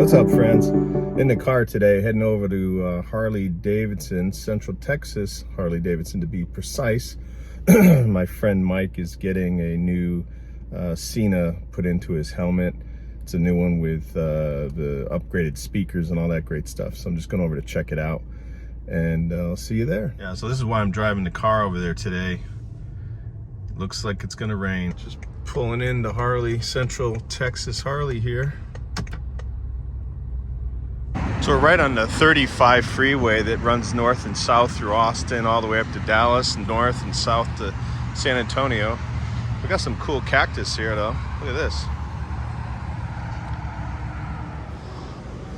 What's up, friends? In the car today, heading over to Harley-Davidson, Central Texas, Harley-Davidson to be precise. My friend Mike is getting a new SENA put into his helmet. It's a new one with the upgraded speakers and all that great stuff. So I'm just going over to check it out, and I'll see you there. Yeah, so this is why I'm driving the car over there today. Looks like it's gonna rain. Just pulling into Harley, Central Texas Harley here. So we're right on the 35 freeway that runs north and south through Austin, all the way up to Dallas, and north and south to San Antonio. We got some cool cactus here though. Look at this.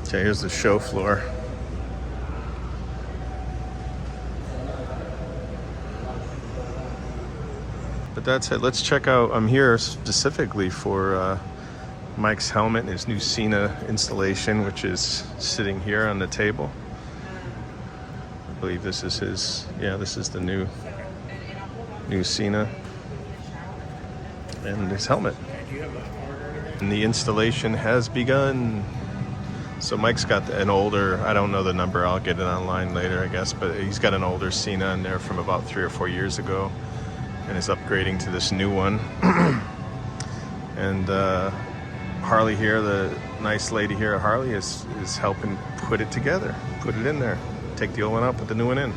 Okay, here's the show floor. But that's it. Let's check out, I'm here specifically for Mike's helmet and his new SENA installation, which is sitting here on the table. I believe this is his, yeah, this is the new SENA and his helmet. And the installation has begun. So Mike's got an older, I don't know the number, I'll get it online later I guess, but he's got an older SENA in there from about 3 or 4 years ago and is upgrading to this new one. And Harley here, the nice lady here at Harley is helping put it together, put it in there. Take the old one out, put the new one in.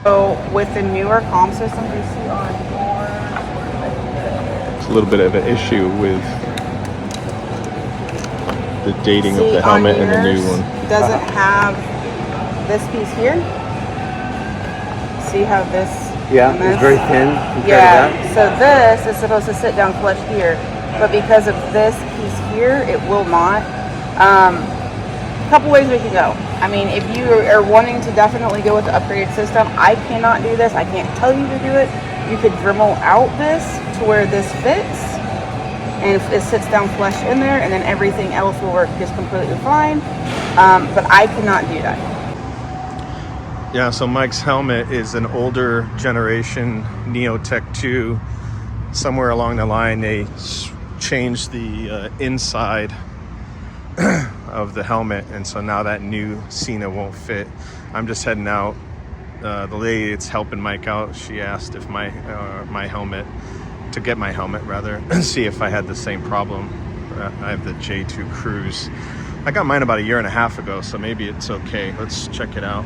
So with the newer comm systems you see on yours, it's a little bit of an issue with the dating of the helmet and the new one. Doesn't have this piece here. See how this? Yeah, it's very thin compared to that. So this is supposed to sit down flush here, but because of this piece here, it will not. A couple ways we can go. I mean, if you are wanting to definitely go with the upgraded system, I cannot do this. I can't tell you to do it. You could Dremel out this to where this fits, and it sits down flush in there, and then everything else will work just completely fine. But I cannot do that. Yeah, so Mike's helmet is an older generation Neotech 2. Somewhere along the line, they changed the inside of the helmet, and so now that new SENA won't fit. I'm just heading out. The lady that's helping Mike out, she asked if my helmet, to get my helmet rather, see if I had the same problem. I have the J2 Cruise. I got mine about 1.5 years ago, so maybe it's okay. Let's check it out.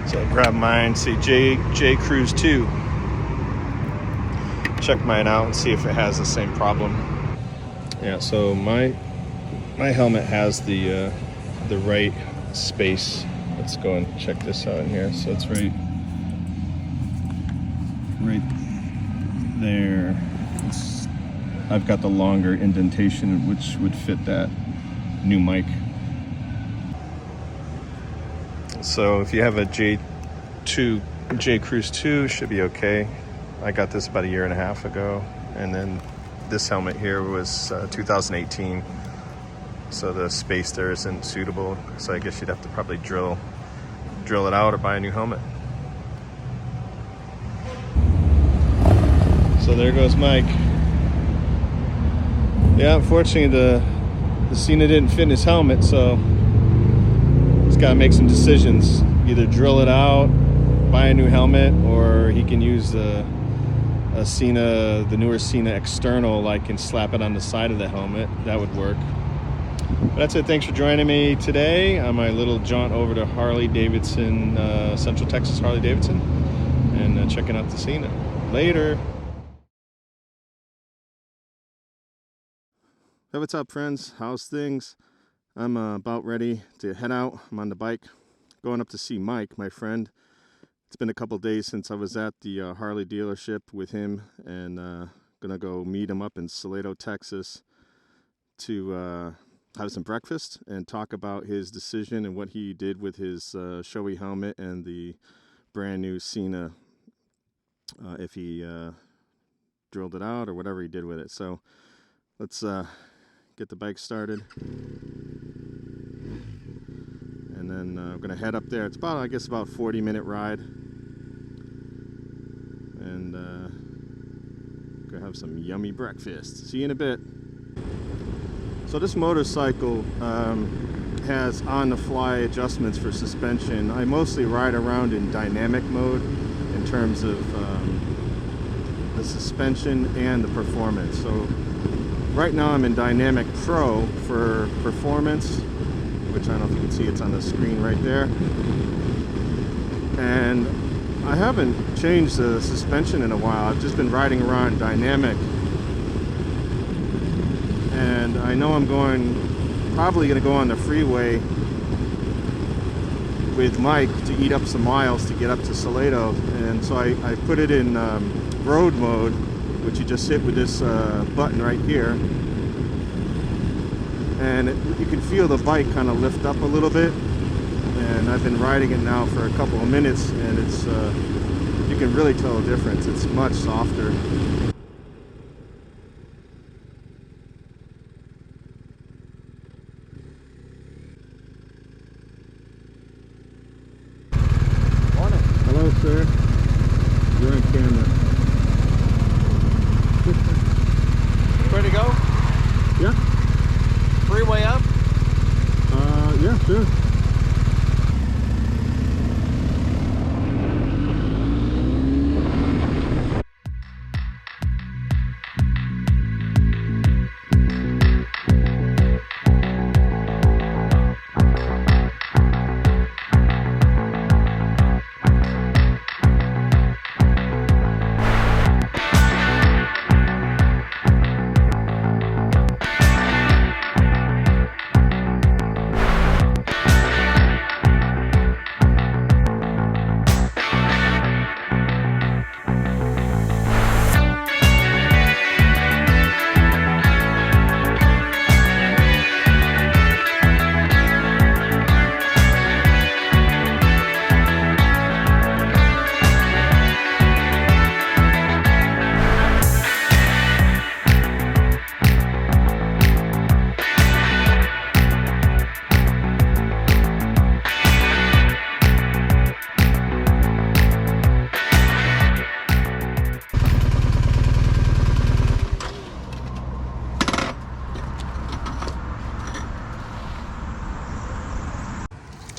So I grab mine, see J Cruise 2. Check mine out and see if it has the same problem. Yeah, so my helmet has the right space. Let's go and check this out in here. So it's right there. I've got the longer indentation, which would fit that new mic. So if you have a J Cruise 2, should be okay. I got this about 1.5 years ago, and then this helmet here was 2018. So the space there isn't suitable. So I guess you'd have to probably drill it out or buy a new helmet. So there goes Mike. Yeah, unfortunately the SENA didn't fit in his helmet, so he's got to make some decisions. Either drill it out, buy a new helmet, or he can use a SENA, the newer SENA external, like, and slap it on the side of the helmet. That would work. But that's it. Thanks for joining me today on my little jaunt over to Harley-Davidson, Central Texas Harley-Davidson, and checking out the SENA. Later. Hey, what's up, friends? How's things? I'm about ready to head out. I'm on the bike going up to see Mike, my friend. It's been a couple days since I was at the Harley dealership with him, and gonna go meet him up in Salado, Texas to have some breakfast and talk about his decision and what he did with his SHOEI helmet and the brand new SENA, if he drilled it out or whatever he did with it. So let's get the bike started, and then I'm gonna head up there. It's about, I guess, about 40-minute ride, and go have some yummy breakfast. See you in a bit. So this motorcycle has on-the-fly adjustments for suspension. I mostly ride around in dynamic mode in terms of the suspension and the performance. So right now I'm in Dynamic Pro for performance, which I don't know if you can see, it's on the screen right there. And I haven't changed the suspension in a while. I've just been riding around dynamic. And I know I'm probably going to go on the freeway with Mike to eat up some miles to get up to Salado. And so I put it in road mode, which you just hit with this button right here. And you can feel the bike kind of lift up a little bit. And I've been riding it now for a couple of minutes, and it's you can really tell a difference. It's much softer. Morning. Hello, sir. You're on camera. Ready to go? Yeah. Freeway up? Yeah, sure.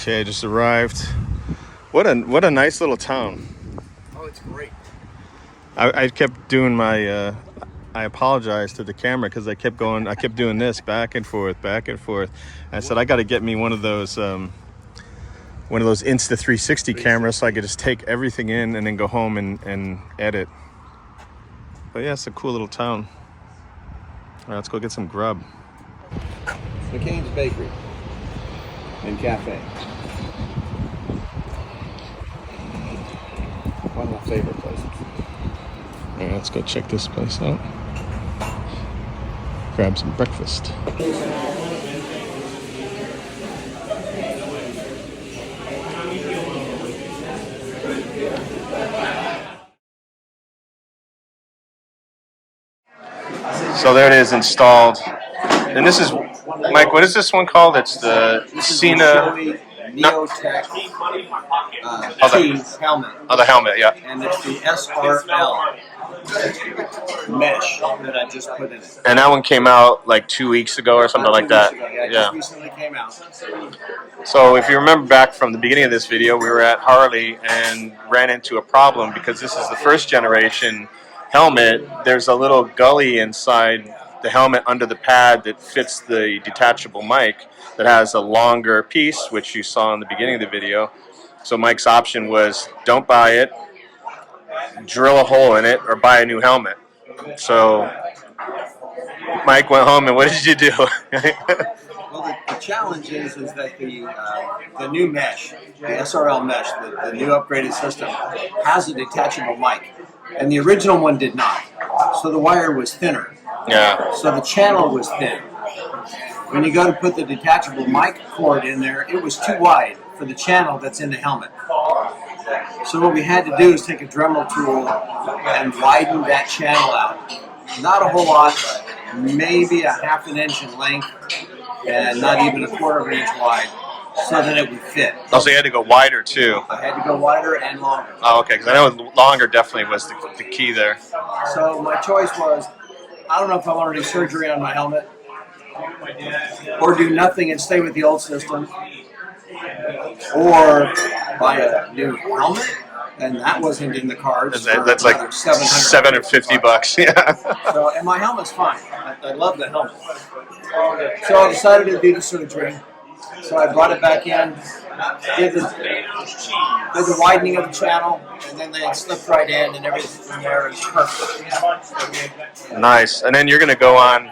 Okay, just arrived. What a nice little town. Oh, it's great. I kept doing my I apologized to the camera because I kept doing this back and forth. I said I got to get me one of those Insta 360 cameras so I could just take everything in and then go home and edit. But yeah, it's a cool little town. All right, let's go get some grub. McCain's Bakery and Cafe. One of my favorite places. All right, let's go check this place out. Grab some breakfast. So there it is, installed. And this is, Mike, what is this one called? It's the SENA Neotech helmet. Oh, the helmet, yeah. And it's the SRL mesh that I just put in it. And that one came out like 2 weeks ago or something like that. Yeah, it just recently came out. So if you remember back from the beginning of this video, we were at Harley and ran into a problem because this is the first generation helmet. There's a little gully inside the helmet under the pad that fits the detachable mic that has a longer piece, which you saw in the beginning of the video. So Mike's option was don't buy it, drill a hole in it, or buy a new helmet. So Mike went home, and what did you do? Well, the challenge is that the new mesh, the SRL mesh, the new upgraded system, has a detachable mic, and the original one did not. So the wire was thinner. Yeah. So the channel was thin. When you go to put the detachable mic cord in there, it was too wide for the channel that's in the helmet. So what we had to do is take a Dremel tool and widen that channel out. Not a whole lot, maybe a half an inch in length, and not even a quarter of an inch wide, so that it would fit. Oh, so you had to go wider too. I had to go wider and longer. Oh, okay, because I know longer definitely was the key there. So my choice was, I don't know if I want to do surgery on my helmet, or do nothing and stay with the old system, or buy a new helmet, and that wasn't in the cards. That's like 750 bucks. Yeah. So, and my helmet's fine. I love the helmet. So I decided to do the surgery. So I brought it back in, did the widening of the channel, and then they slipped right in, and everything from there is perfect. Nice. And then you're going to go on,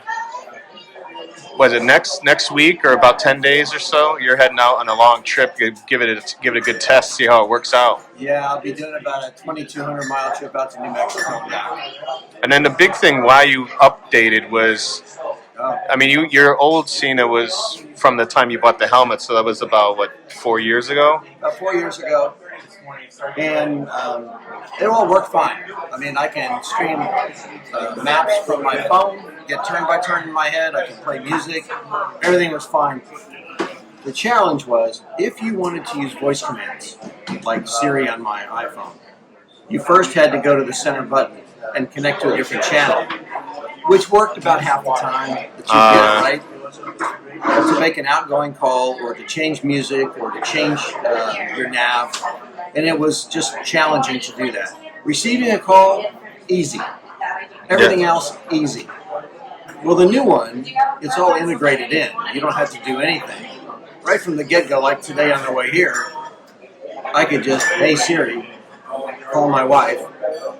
was it next week or about 10 days or so? You're heading out on a long trip. Give it a good test, see how it works out. Yeah, I'll be doing about a 2,200 mile trip out to New Mexico. And then the big thing why you updated was, I mean, your old SENA was from the time you bought the helmet, so that was about, what, 4 years ago? About 4 years ago. And it all worked fine. I mean, I can stream maps from my phone, get turn by turn in my head, I can play music, everything was fine. The challenge was, if you wanted to use voice commands, like Siri on my iPhone, you first had to go to the center button and connect to a different channel, which worked about half the time that you get it right. To make an outgoing call, or to change music, or to change your nav, and it was just challenging to do that. Receiving a call, easy. Everything else, easy. Well, the new one, it's all integrated in. You don't have to do anything. Right from the get-go, like today on the way here, I could just, hey Siri, call my wife,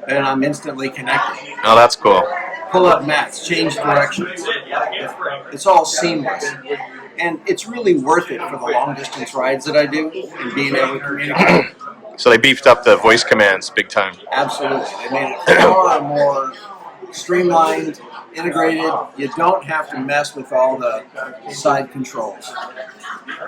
and I'm instantly connected. Oh, that's cool. Pull up maps, change directions. It's all seamless. And it's really worth it for the long-distance rides that I do and being able to communicate. So they beefed up the voice commands big time. Absolutely. They made it far more streamlined, integrated. You don't have to mess with all the side controls.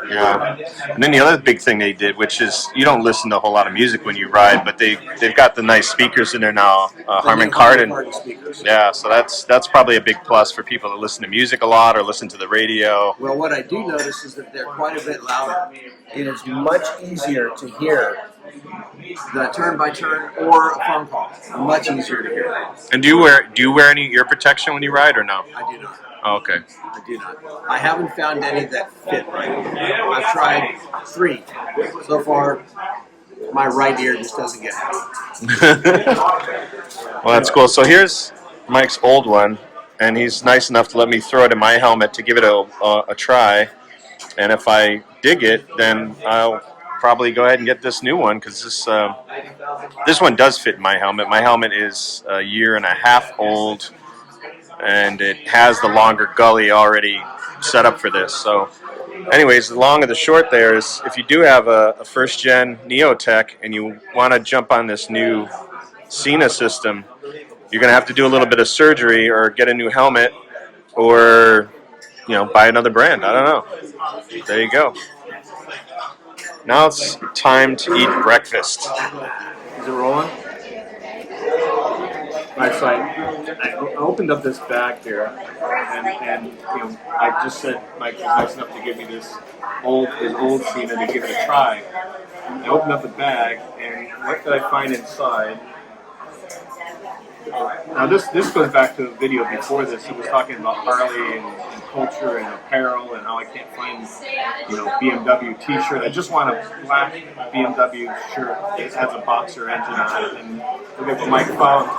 Yeah. And then the other big thing they did, which is you don't listen to a whole lot of music when you ride, but they've got the nice speakers in there now, Harman Kardon. Yeah, so that's probably a big plus for people that listen to music a lot or listen to the radio. Well, what I do notice is that they're quite a bit louder. It is much easier to hear the turn-by-turn or a phone call. Much easier to hear. And do you wear any ear protection when you ride or no? I do not. Oh, okay. I do not. I haven't found any that fit right. I've tried 3. So far, my right ear just doesn't get it. Well, that's cool. So here's Mike's old one, and he's nice enough to let me throw it in my helmet to give it a try. And if I dig it, then I'll probably go ahead and get this new one, because this one does fit in my helmet. My helmet is a year and a half old, and it has the longer gully already set up for this. So anyways, the long and the short there is, if you do have a first-gen Neotech and you want to jump on this new SENA system, you're going to have to do a little bit of surgery or get a new helmet, or buy another brand. I don't know. There you go. Now it's time to eat breakfast. Is it rolling? Alright, so I opened up this bag here, and I just said Mike was nice enough to give me his old SENA to give it a try. I opened up the bag, and what did I find inside? Now this goes back to a video before this. It was talking about Harley and culture and apparel, and how I can't find BMW t-shirt. I just want a black BMW shirt that has a boxer engine on it, and look at what Mike found.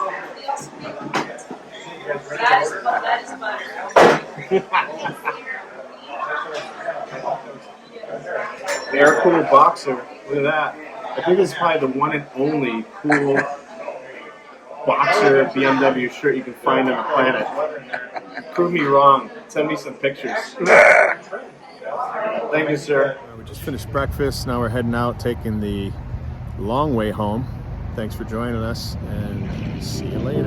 The Air Cool Boxer. Look at that. I think this is probably the one and only cool boxer BMW shirt you can find on the planet. Prove me wrong. Send me some pictures. Thank you, sir. We just finished breakfast. Now we're heading out, taking the long way home. Thanks for joining us, and see you later.